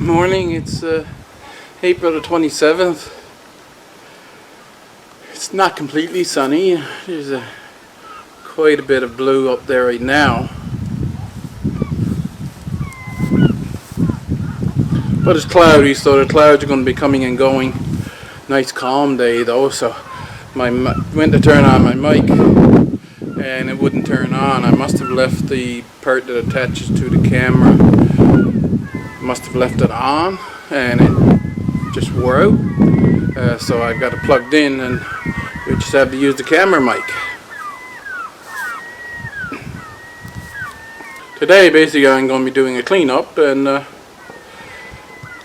morning. It's April the 27th. It's not completely sunny. There's quite a bit of blue up there right now. But it's cloudy, so the clouds are going to be coming and going. Nice calm day though, so went to turn on my mic and it wouldn't turn on. I must have left the part that attaches to the camera, must have left it on and it just wore out. So I got it plugged in and we just have to use the camera mic. Today basically I'm going to be doing a cleanup and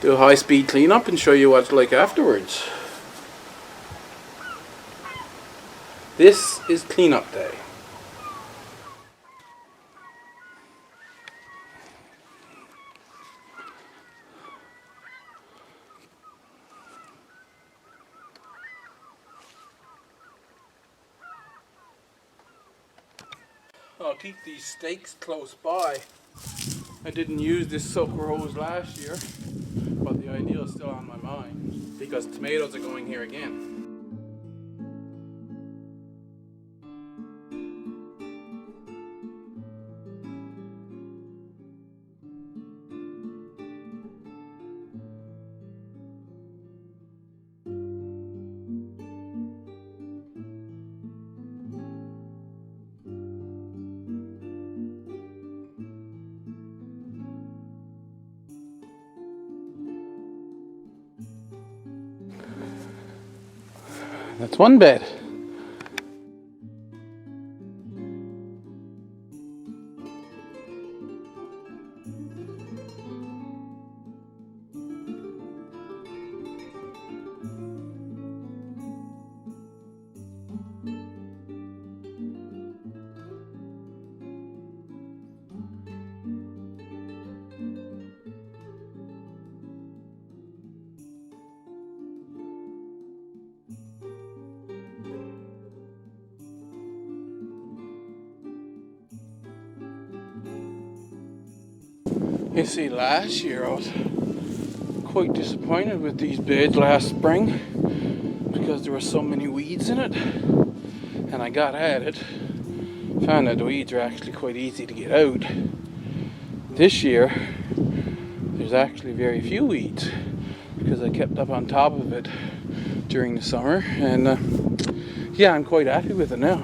do a high-speed cleanup and show you what it's like afterwards. This is cleanup day. I'll keep these stakes close by. I didn't use this soaker hose last year, but the idea is still on my mind because tomatoes are going here again. That's one bed. You see, last year I was quite disappointed with these beds last spring because there were so many weeds in it, and I got at it, found that the weeds are actually quite easy to get out. This year there's actually very few weeds because I kept up on top of it during the summer, and yeah, I'm quite happy with it now.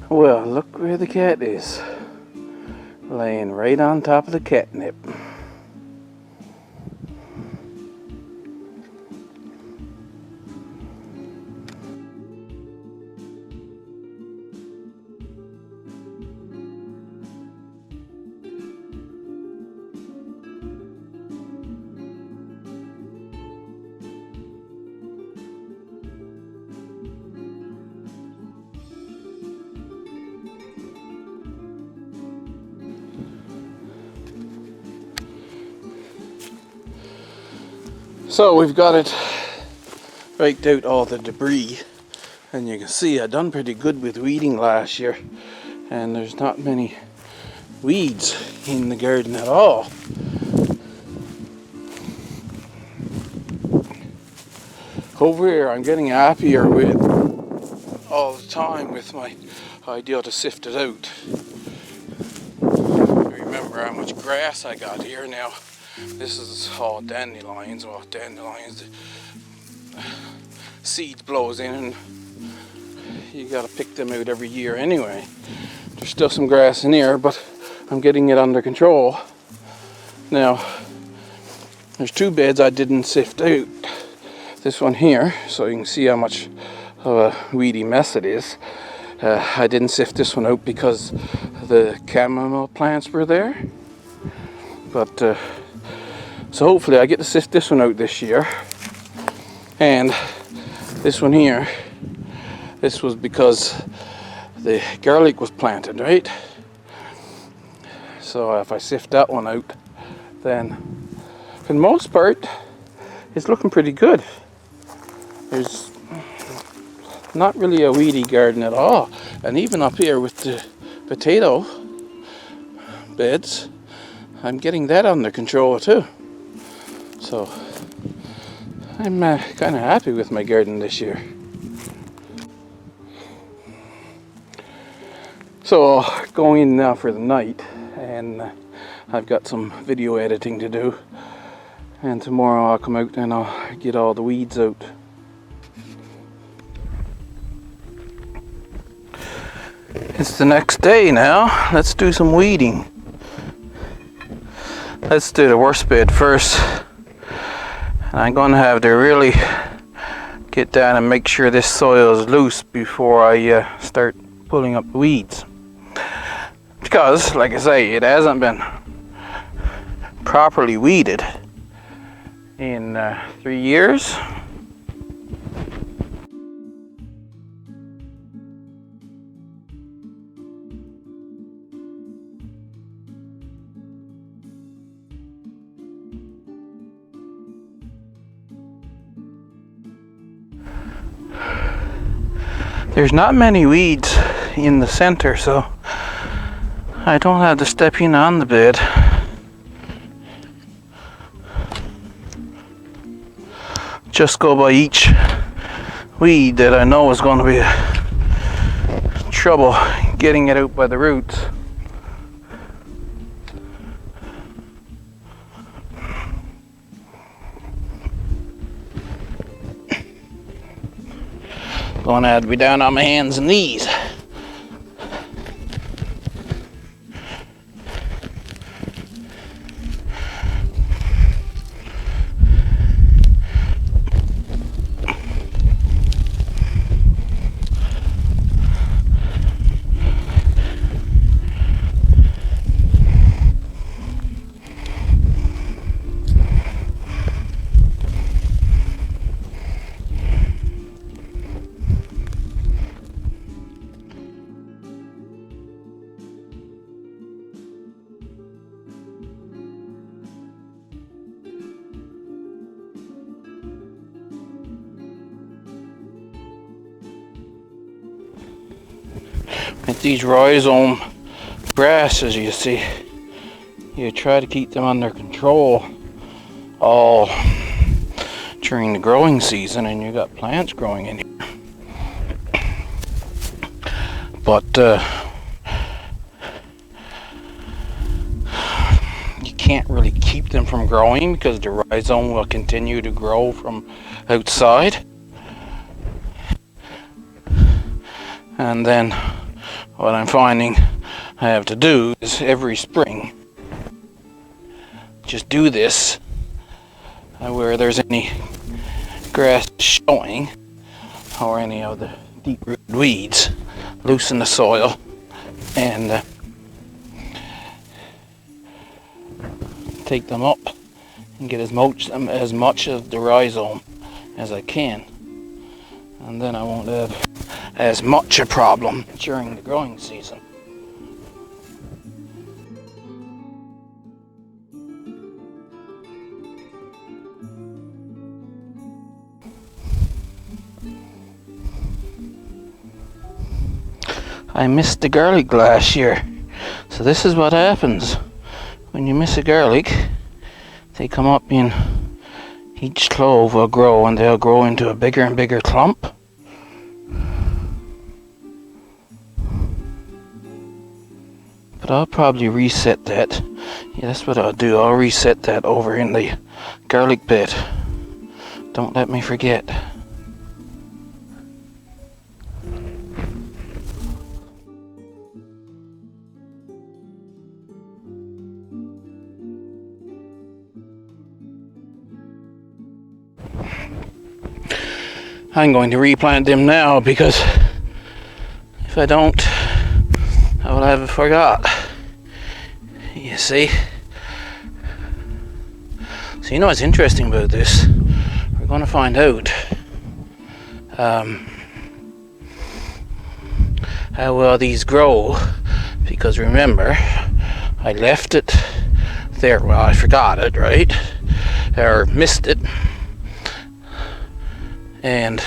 Well, look where the cat is, laying right on top of the catnip. So we've got it raked out all the debris, and you can see I done pretty good with weeding last year, and there's not many weeds in the garden at all. Over here I'm getting happier with all the time with my idea to sift it out. Remember how much grass I got here now. This is all dandelions. Well, dandelions, the seeds blows in and you gotta pick them out every year anyway. There's still some grass in here, but I'm getting it under control. Now, there's two beds I didn't sift out. This one here, so you can see how much of a weedy mess it is. I didn't sift this one out because the chamomile plants were there. But, so hopefully I get to sift this one out this year. And this one here, this was because the garlic was planted, right? So if I sift that one out, then for the most part, it's looking pretty good. There's not really a weedy garden at all. And even up here with the potato beds, I'm getting that under control too. So I'm kind of happy with my garden this year. So going in now for the night, and I've got some video editing to do, and tomorrow I'll come out and I'll get all the weeds out. It's the next day now. Let's do some weeding. Let's do the worst bed first. And I'm going to have to really get down and make sure this soil is loose before I start pulling up the weeds. Because, like I say, it hasn't been properly weeded in 3 years. There's not many weeds in the center, so I don't have to step in on the bed. Just go by each weed that I know is going to be trouble getting it out by the roots. Going to have to be down on my hands and knees. With these rhizome grasses, you see, you try to keep them under control all during the growing season, and you got plants growing in here. But you can't really keep them from growing because the rhizome will continue to grow from outside. And then what I'm finding I have to do is every spring just do this where there's any grass showing or any of the deep-rooted weeds, loosen the soil and take them up and get as much of the rhizome as I can, and then I won't have as much a problem during the growing season. I missed the garlic last year. So this is what happens when you miss a garlic. They come up in each clove will grow, and they'll grow into a bigger and bigger clump. But I'll probably reset that. Yeah, that's what I'll do. I'll reset that over in the garlic bed. Don't let me forget. I'm going to replant them now, because if I don't, I will have forgot. You see? So you know what's interesting about this? We're going to find out how well these grow, because remember, I left it there. Well, I forgot it, right? Or missed it. And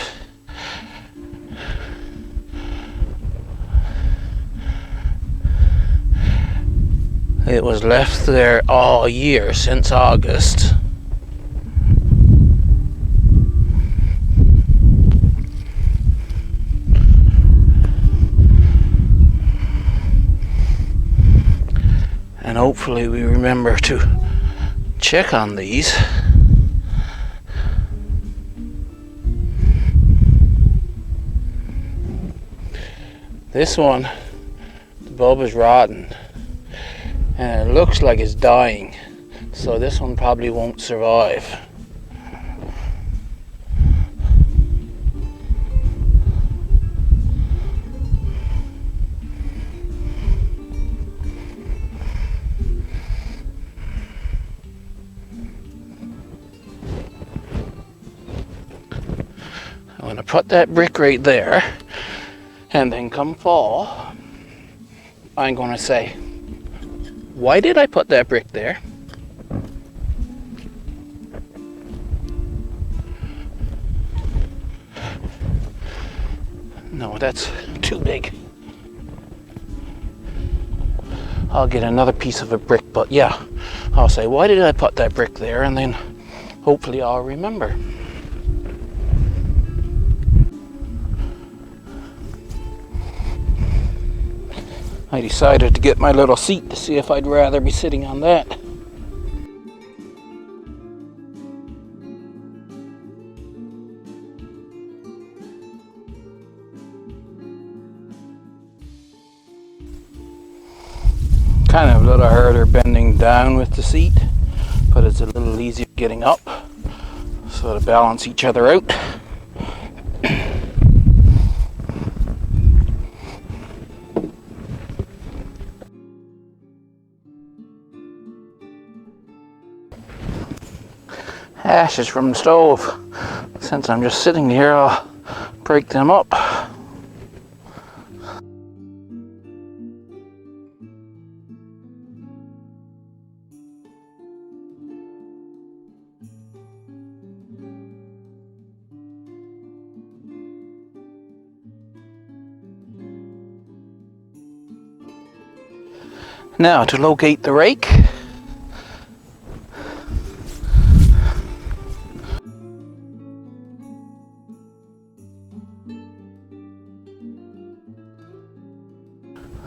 it was left there all year since August. And hopefully we remember to check on these. This one, the bulb is rotten, and it looks like it's dying, so this one probably won't survive. I'm going to put that brick right there. And then come fall, I'm going to say, why did I put that brick there? No, that's too big. I'll get another piece of a brick, but yeah, I'll say, why did I put that brick there? And then hopefully I'll remember. I decided to get my little seat to see if I'd rather be sitting on that. Kind of a little harder bending down with the seat, but it's a little easier getting up, so to balance each other out. Ashes from the stove. Since I'm just sitting here, I'll break them up. Now to locate the rake.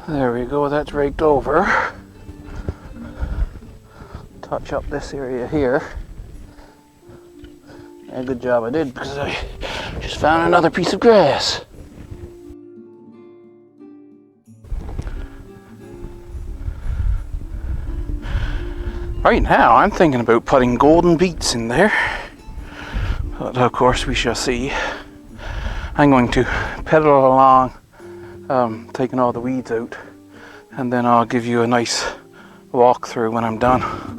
There we go, that's raked over. Touch up this area here. Yeah, good job I did, because I just found another piece of grass. Right now I'm thinking about putting golden beets in there, but of course we shall see. I'm going to pedal along, taking all the weeds out, and then I'll give you a nice walkthrough when I'm done.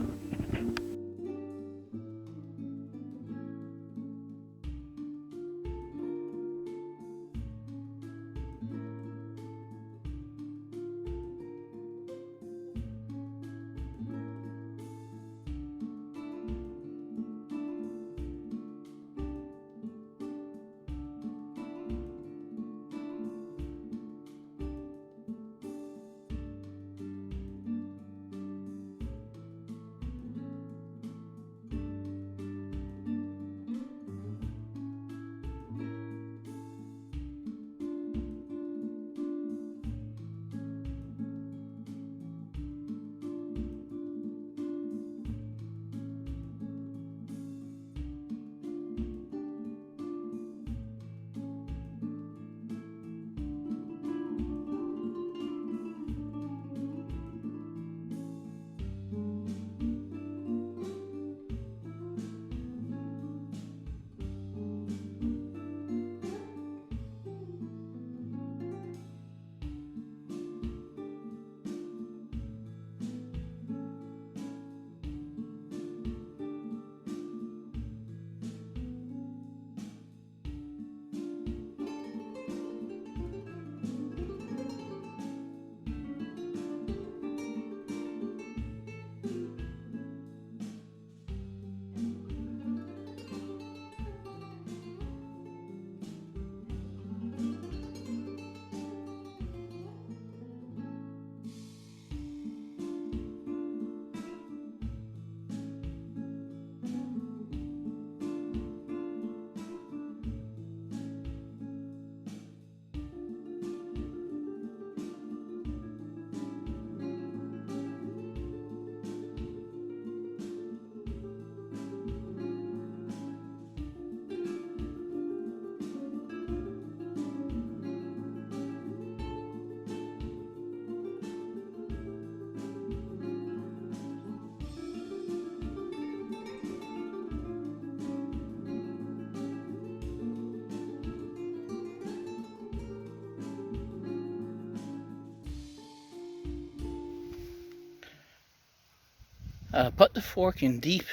Put the fork in deep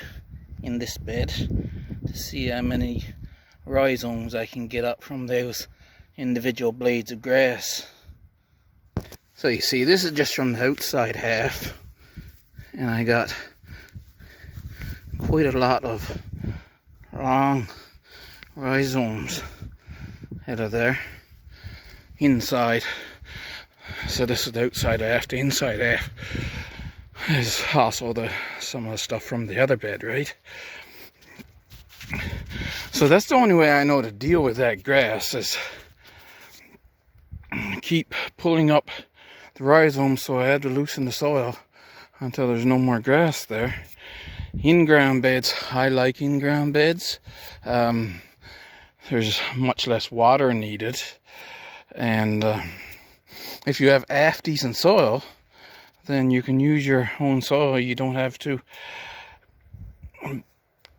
in this bed to see how many rhizomes I can get up from those individual blades of grass. So you see, this is just from the outside half, and I got quite a lot of long rhizomes out of there inside. So this is the outside half. The inside half is also some of the stuff from the other bed, right? So that's the only way I know to deal with that grass, is keep pulling up the rhizomes, so I have to loosen the soil until there's no more grass there. In-ground beds, I like in-ground beds. There's much less water needed, and if you have half decent soil, then you can use your own soil. You don't have to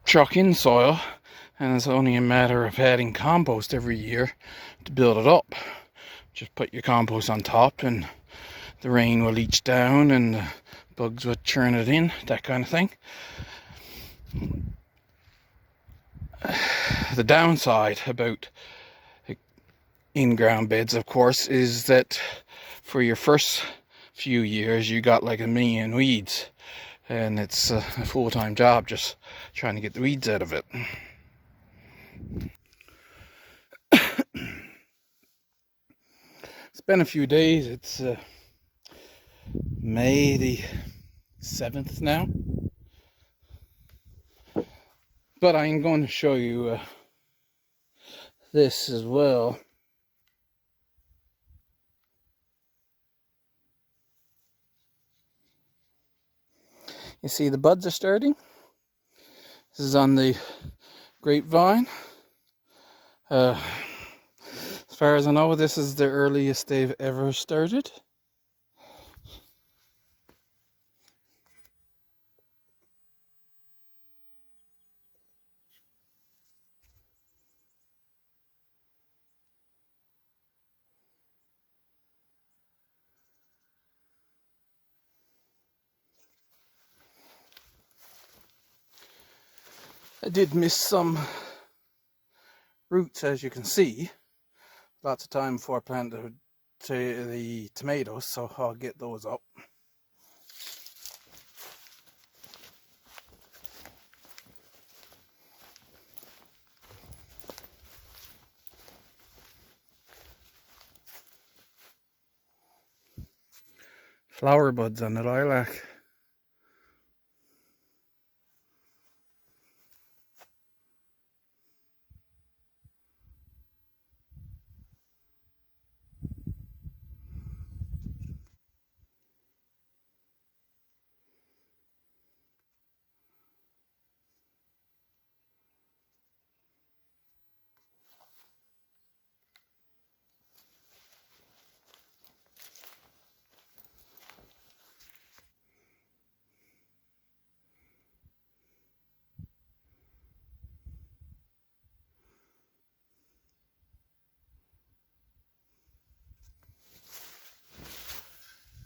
truck in soil, and it's only a matter of adding compost every year to build it up. Just put your compost on top, and the rain will leach down, and the bugs will churn it in, that kind of thing. The downside about in-ground beds, of course, is that for your first few years you got like a million weeds, and it's a full-time job just trying to get the weeds out of it. It's been a few days. It's May the 7th now, but I'm going to show you this as well. You see the buds are starting. This is on the grapevine. As far as I know, this is the earliest they've ever started. I did miss some roots, as you can see. Lots of time before I planted the tomatoes, so I'll get those up. Flower buds on the lilac.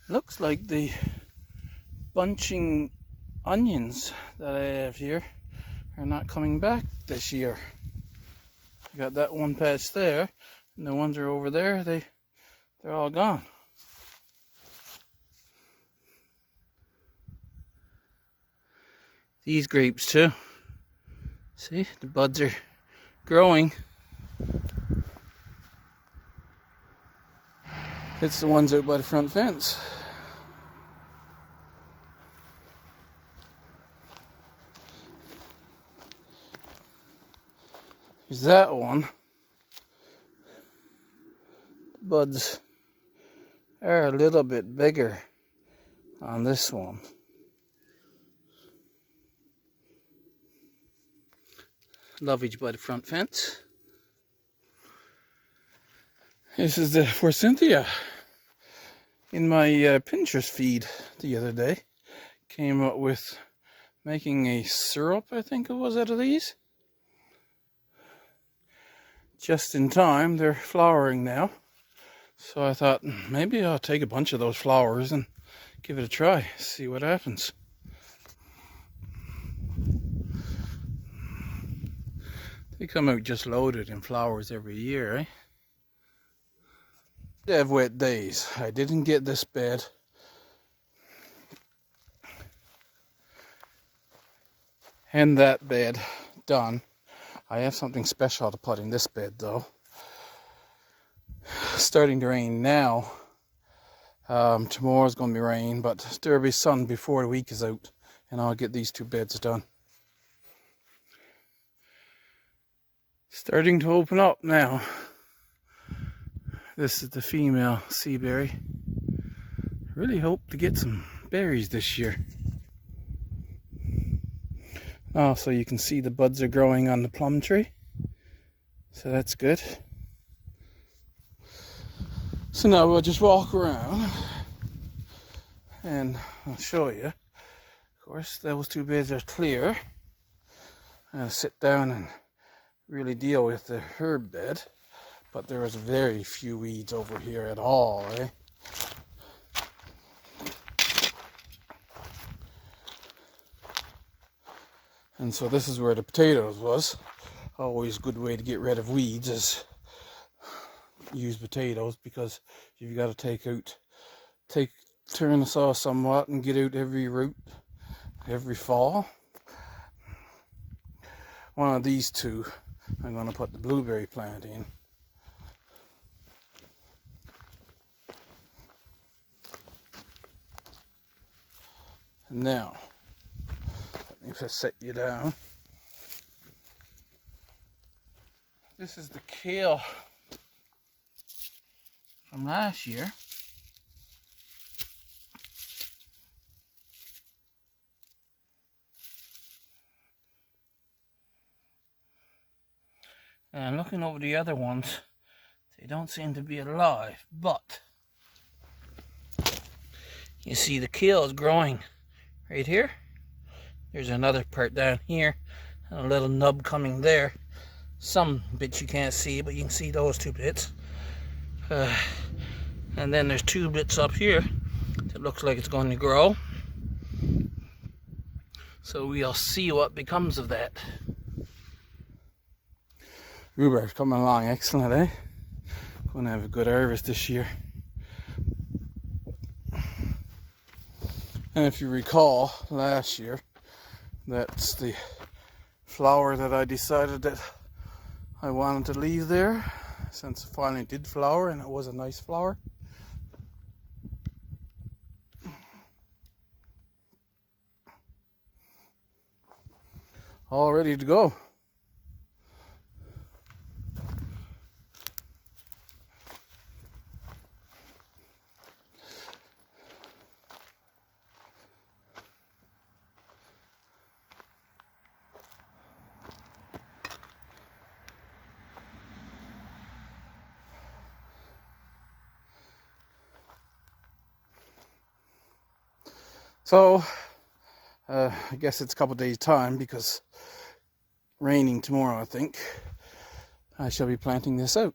Looks like the bunching onions that I have here are not coming back this year. I got that one patch there, and the ones are over there, they're all gone. These grapes too. See, the buds are growing. It's the ones out by the front fence. There's that one. The buds are a little bit bigger on this one. Lovage by the front fence. This is the forsythia. In my Pinterest feed the other day, came up with making a syrup, I think it was, out of these. Just in time, they're flowering now. So I thought maybe I'll take a bunch of those flowers and give it a try, see what happens. They come out just loaded in flowers every year, eh? They have wet days. I didn't get this bed and that bed done. I have something special to put in this bed though. Starting to rain now. Tomorrow's going to be rain, but there'll be sun before the week is out, and I'll get these two beds done. Starting to open up now. This is the female sea berry. Really hope to get some berries this year. Also, you can see the buds are growing on the plum tree, so that's good. So now we'll just walk around and I'll show you. Of course, those two beds are clear. I'm going to sit down and really deal with the herb bed, but there is very few weeds over here at all, eh? And so this is where the potatoes was. Always a good way to get rid of weeds is use potatoes, because you've got to turn the saw somewhat and get out every root every fall. One of these two I'm going to put the blueberry plant in. And now let me just set you down. This is the kale from last year. And looking over the other ones, they don't seem to be alive, but you see the kale is growing right here. There's another part down here and a little nub coming there. Some bits you can't see, but you can see those two bits. And then there's two bits up here that looks like it's going to grow. So we'll see what becomes of that. Rhubarb's coming along excellent, eh? Going to have a good harvest this year. And if you recall, last year, that's the flower that I decided that I wanted to leave there, since it finally did flower, and it was a nice flower. All ready to go. So, I guess it's a couple days time, because raining tomorrow, I think. I shall be planting this out.